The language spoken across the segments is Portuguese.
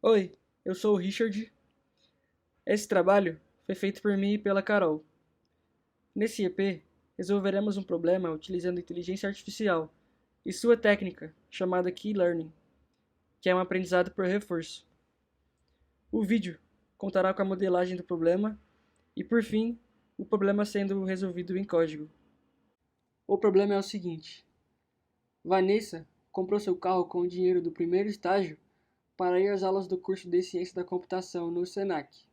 Oi, eu sou o Richard. Esse trabalho foi feito por mim e pela Carol. Nesse EP, resolveremos um problema utilizando inteligência artificial e sua técnica, chamada Key Learning, que é um aprendizado por reforço. O vídeo contará com a modelagem do problema e, por fim, o problema sendo resolvido em código. O problema é o seguinte: Vanessa comprou seu carro com o dinheiro do primeiro estágio para ir às aulas do curso de Ciência da Computação no Senac.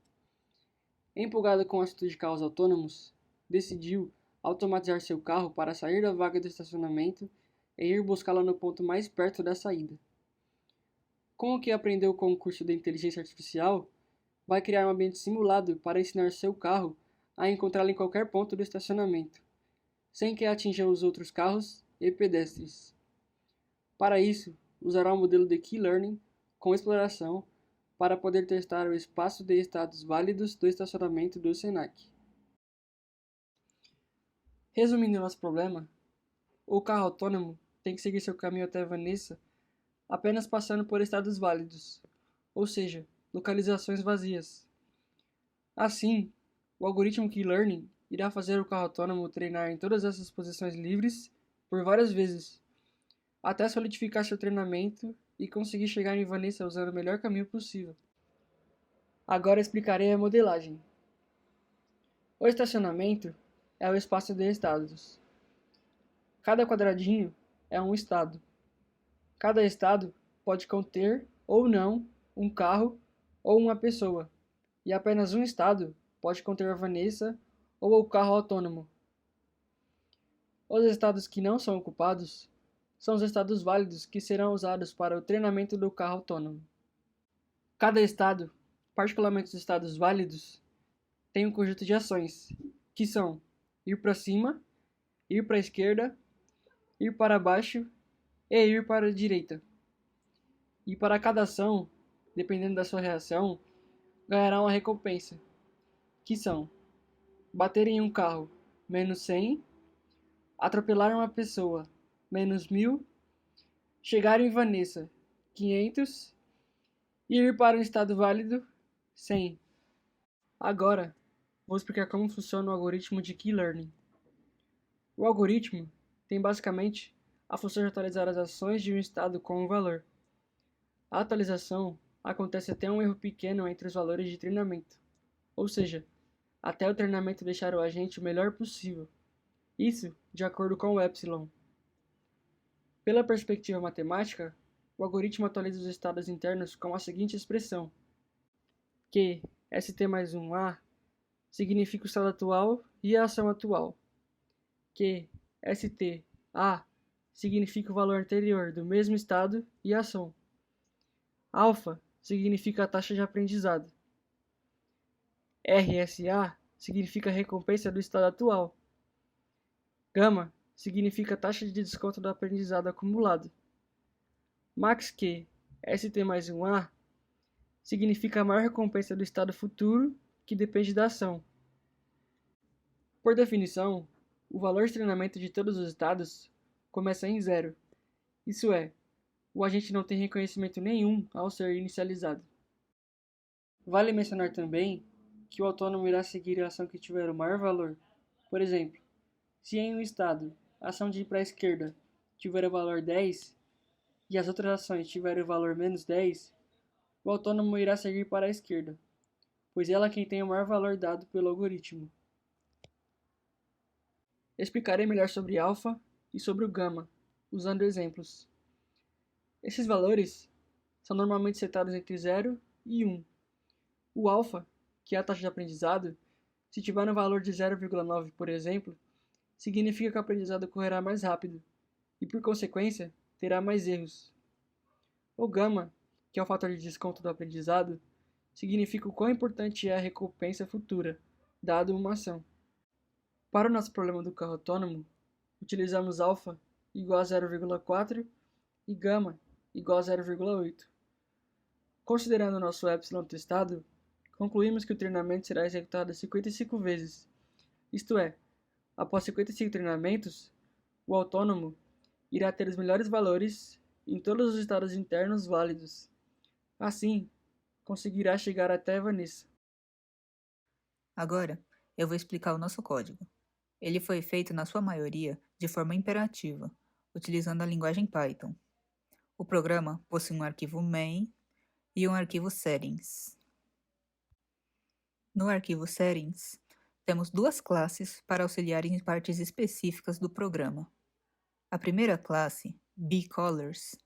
Empolgada com o assunto de carros autônomos, decidiu automatizar seu carro para sair da vaga do estacionamento e ir buscá-lo no ponto mais perto da saída. Com o que aprendeu com o curso de inteligência artificial, vai criar um ambiente simulado para ensinar seu carro a encontrá-lo em qualquer ponto do estacionamento, sem que atinja os outros carros e pedestres. Para isso, usará um modelo de Key Learning com exploração para poder testar o espaço de estados válidos do estacionamento do Senac. Resumindo nosso problema, o carro autônomo tem que seguir seu caminho até Vanessa apenas passando por estados válidos, ou seja, localizações vazias. Assim, o algoritmo Key Learning irá fazer o carro autônomo treinar em todas essas posições livres por várias vezes, até solidificar seu treinamento e conseguir chegar em Vanessa usando o melhor caminho possível. Agora explicarei a modelagem. O estacionamento é o espaço de estados. Cada quadradinho é um estado. Cada estado pode conter ou não um carro ou uma pessoa, e apenas um estado pode conter a Vanessa ou o carro autônomo. Os estados que não são ocupados são os estados válidos que serão usados para o treinamento do carro autônomo. Cada estado, particularmente os estados válidos, tem um conjunto de ações, que são ir para cima, ir para a esquerda, ir para baixo e ir para a direita. E para cada ação, dependendo da sua reação, ganhará uma recompensa, que são bater em um carro, menos 100, atropelar uma pessoa, menos 1000, chegar em Vanessa, 500, e ir para um estado válido, 100. Agora, vou explicar como funciona o algoritmo de Key Learning. O algoritmo tem basicamente a função de atualizar as ações de um estado com um valor. A atualização acontece até um erro pequeno entre os valores de treinamento, ou seja, até o treinamento deixar o agente o melhor possível, isso de acordo com o epsilon. Pela perspectiva matemática, o algoritmo atualiza os estados internos com a seguinte expressão, que st mais 1a significa o estado atual e a ação atual, que st a significa o valor anterior do mesmo estado e ação. Alfa significa a taxa de aprendizado. RSA significa a recompensa do estado atual. Gama significa a taxa de desconto do aprendizado acumulado. Max Q, ST mais 1A, significa a maior recompensa do estado futuro que depende da ação. Por definição, o valor de treinamento de todos os estados começa em zero. Isso é, o agente não tem reconhecimento nenhum ao ser inicializado. Vale mencionar também que o autônomo irá seguir a ação que tiver o maior valor. Por exemplo, se em um estado a ação de ir para a esquerda tiver o valor 10 e as outras ações tiverem o valor menos 10, o autônomo irá seguir para a esquerda, pois ela é quem tem o maior valor dado pelo algoritmo. Explicarei melhor sobre alfa e sobre o gama, usando exemplos. Esses valores são normalmente setados entre 0 e 1. O alfa, que é a taxa de aprendizado, se tiver no valor de 0,9, por exemplo, significa que o aprendizado ocorrerá mais rápido e, por consequência, terá mais erros. O gama, que é o fator de desconto do aprendizado, significa o quão importante é a recompensa futura, dado uma ação. Para o nosso problema do carro autônomo, utilizamos alfa igual a 0,4 e gama igual a 0,8. Considerando o nosso epsilon testado, concluímos que o treinamento será executado 55 vezes, isto é, após 55 treinamentos, o autônomo irá ter os melhores valores em todos os estados internos válidos. Assim, conseguirá chegar até Vanessa. Agora, eu vou explicar o nosso código. Ele foi feito, na sua maioria, de forma imperativa, utilizando a linguagem Python. O programa possui um arquivo main e um arquivo settings. No arquivo settings, temos duas classes para auxiliar em partes específicas do programa. A primeira classe, bColors,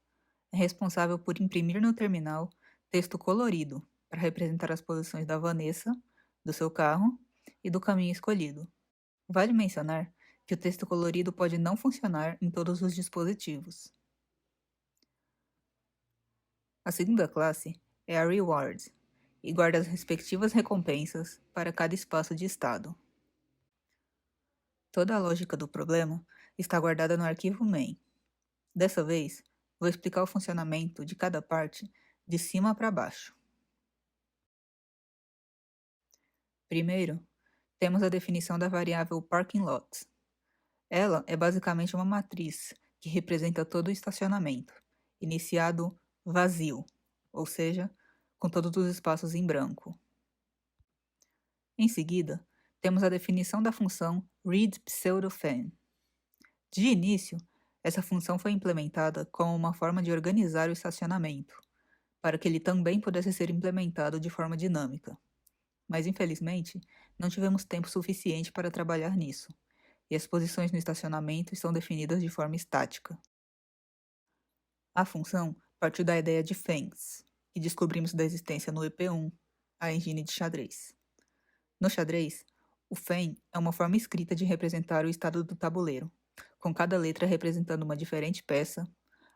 é responsável por imprimir no terminal texto colorido para representar as posições da Vanessa, do seu carro e do caminho escolhido. Vale mencionar que o texto colorido pode não funcionar em todos os dispositivos. A segunda classe é a Reward e guarda as respectivas recompensas para cada espaço de estado. Toda a lógica do problema está guardada no arquivo main. Dessa vez, vou explicar o funcionamento de cada parte de cima para baixo. Primeiro, temos a definição da variável parking lot. Ela é basicamente uma matriz que representa todo o estacionamento, iniciado vazio, ou seja, com todos os espaços em branco. Em seguida, temos a definição da função readPseudoFan. De início, essa função foi implementada como uma forma de organizar o estacionamento, para que ele também pudesse ser implementado de forma dinâmica. Mas, infelizmente, não tivemos tempo suficiente para trabalhar nisso, e as posições no estacionamento estão definidas de forma estática. A função partiu da ideia de FANGs, que descobrimos da existência no EP1, a engine de xadrez. No xadrez, o FAN é uma forma escrita de representar o estado do tabuleiro, com cada letra representando uma diferente peça,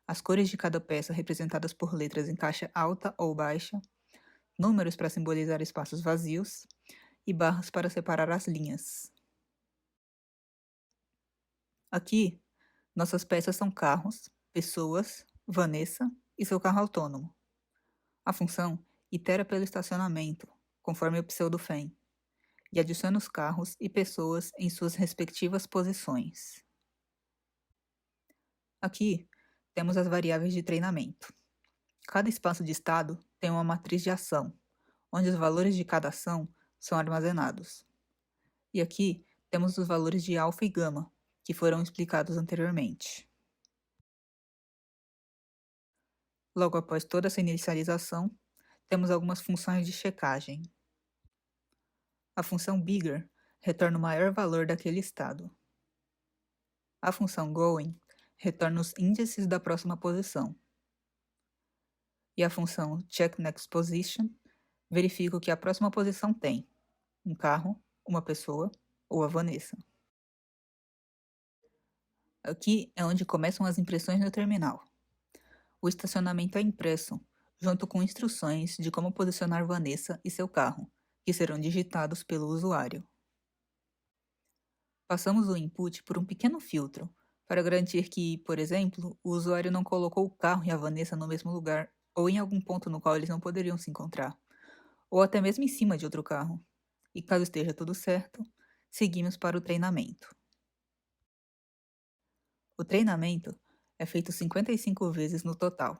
as cores de cada peça representadas por letras em caixa alta ou baixa, números para simbolizar espaços vazios e barras para separar as linhas. Aqui, nossas peças são carros, pessoas, Vanessa e seu carro autônomo. A função itera pelo estacionamento, conforme o pseudo-fan, e adiciona os carros e pessoas em suas respectivas posições. Aqui, temos as variáveis de treinamento. Cada espaço de estado tem uma matriz de ação, onde os valores de cada ação são armazenados. E aqui, temos os valores de alfa e gama, que foram explicados anteriormente. Logo após toda essa inicialização, temos algumas funções de checagem. A função bigger retorna o maior valor daquele estado. A função going retorna os índices da próxima posição. E a função checkNextPosition verifica o que a próxima posição tem: um carro, uma pessoa ou a Vanessa. Aqui é onde começam as impressões no terminal. O estacionamento é impresso, junto com instruções de como posicionar Vanessa e seu carro, que serão digitados pelo usuário. Passamos o input por um pequeno filtro, para garantir que, por exemplo, o usuário não colocou o carro e a Vanessa no mesmo lugar, ou em algum ponto no qual eles não poderiam se encontrar, ou até mesmo em cima de outro carro. E caso esteja tudo certo, seguimos para o treinamento. O treinamento é feito 55 vezes no total.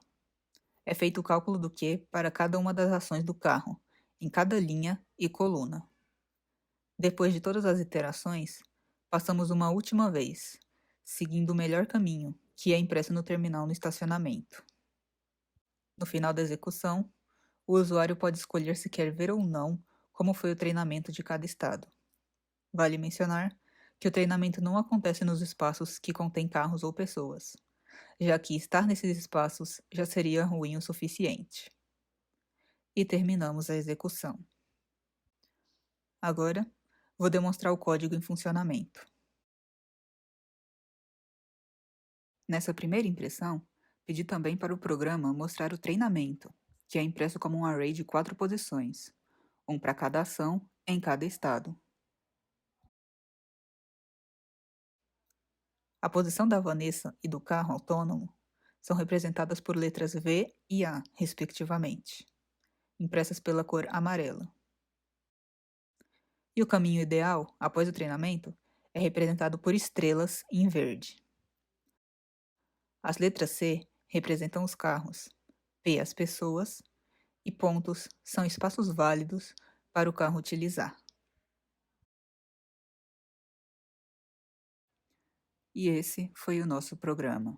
É feito o cálculo do Q para cada uma das ações do carro, em cada linha e coluna. Depois de todas as iterações, passamos uma última vez, seguindo o melhor caminho, que é impresso no terminal no estacionamento. No final da execução, o usuário pode escolher se quer ver ou não como foi o treinamento de cada estado. Vale mencionar que o treinamento não acontece nos espaços que contêm carros ou pessoas, já que estar nesses espaços já seria ruim o suficiente. E terminamos a execução. Agora, vou demonstrar o código em funcionamento. Nessa primeira impressão, pedi também para o programa mostrar o treinamento, que é impresso como um array de 4 posições, um para cada ação em cada estado. A posição da Vanessa e do carro autônomo são representadas por letras V e A, respectivamente, impressas pela cor amarela. E o caminho ideal, após o treinamento, é representado por estrelas em verde. As letras C representam os carros, P as pessoas e pontos são espaços válidos para o carro utilizar. E esse foi o nosso programa.